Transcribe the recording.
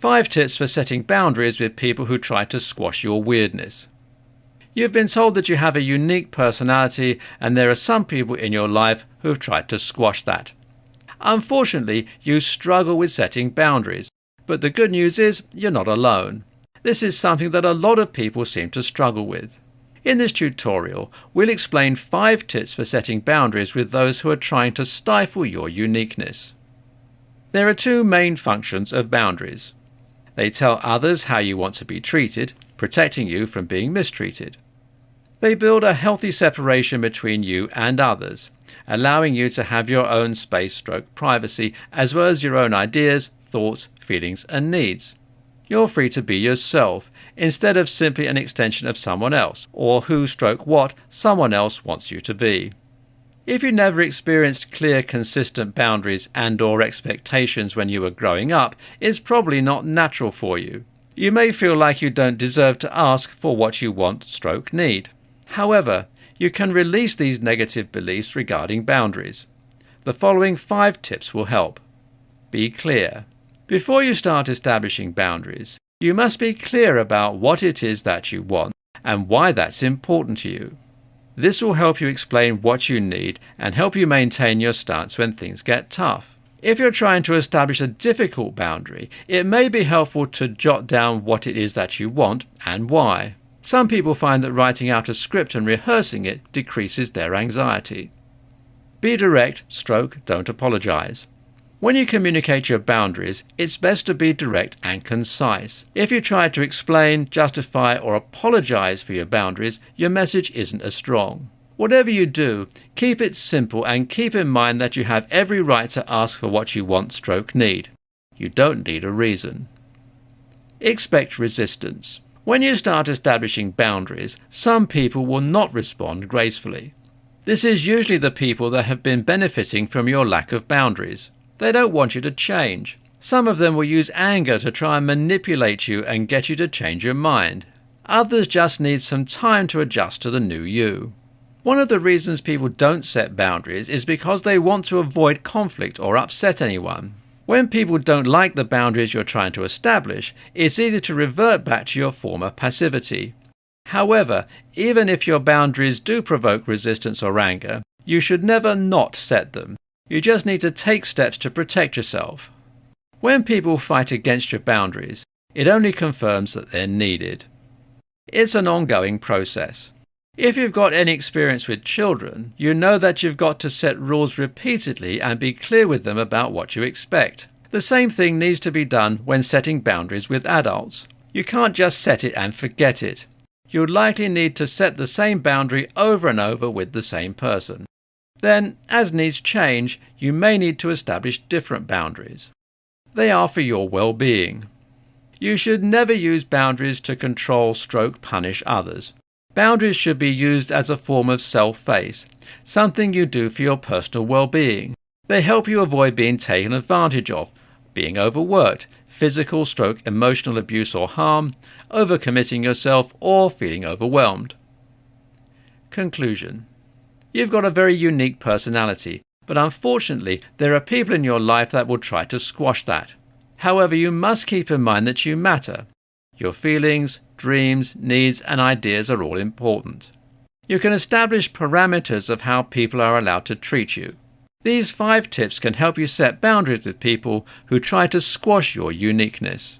5 tips for setting boundaries with people who try to squash your weirdness. You've been told that you have a unique personality, and there are some people in your life who have tried to squash that. Unfortunately, you struggle with setting boundaries, but the good news is you're not alone. This is something that a lot of people seem to struggle with. In this tutorial, we'll explain 5 tips for setting boundaries with those who are trying to stifle your uniqueness. There are 2 main functions of boundaries. They tell others how you want to be treated, protecting you from being mistreated. They build a healthy separation between you and others, allowing you to have your own space/privacy as well as your own ideas, thoughts, feelings and needs. You're free to be yourself instead of simply an extension of someone else, or who/what someone else wants you to be. If you never experienced clear, consistent boundaries and/or expectations when you were growing up, it's probably not natural for you. You may feel like you don't deserve to ask for what you want/need. However, you can release these negative beliefs regarding boundaries. The following 5 tips will help. Be clear. Before you start establishing boundaries, you must be clear about what it is that you want and why that's important to you. This will help you explain what you need and help you maintain your stance when things get tough. If you're trying to establish a difficult boundary, it may be helpful to jot down what it is that you want and why. Some people find that writing out a script and rehearsing it decreases their anxiety. Be direct/don't apologize. When you communicate your boundaries, it's best to be direct and concise. If you try to explain, justify, or apologize for your boundaries, your message isn't as strong. Whatever you do, keep it simple and keep in mind that you have every right to ask for what you want/need. You don't need a reason. Expect resistance. When you start establishing boundaries, some people will not respond gracefully. This is usually the people that have been benefiting from your lack of boundaries. They don't want you to change. Some of them will use anger to try and manipulate you and get you to change your mind. Others just need some time to adjust to the new you. One of the reasons people don't set boundaries is because they want to avoid conflict or upset anyone. When people don't like the boundaries you're trying to establish, it's easy to revert back to your former passivity. However, even if your boundaries do provoke resistance or anger, you should never not set them. You just need to take steps to protect yourself. When people fight against your boundaries, it only confirms that they're needed. It's an ongoing process. If you've got any experience with children, you know that you've got to set rules repeatedly and be clear with them about what you expect. The same thing needs to be done when setting boundaries with adults. You can't just set it and forget it. You'll likely need to set the same boundary over and over with the same person. Then, as needs change, you may need to establish different boundaries. They are for your well-being. You should never use boundaries to control/punish others. Boundaries should be used as a form of self-face, something you do for your personal well-being. They help you avoid being taken advantage of, being overworked, physical/emotional abuse or harm, overcommitting yourself, or feeling overwhelmed. Conclusion. You've got a very unique personality, but unfortunately there are people in your life that will try to squash that. However, you must keep in mind that you matter. Your feelings, dreams, needs and ideas are all important. You can establish parameters of how people are allowed to treat you. These 5 tips can help you set boundaries with people who try to squash your uniqueness.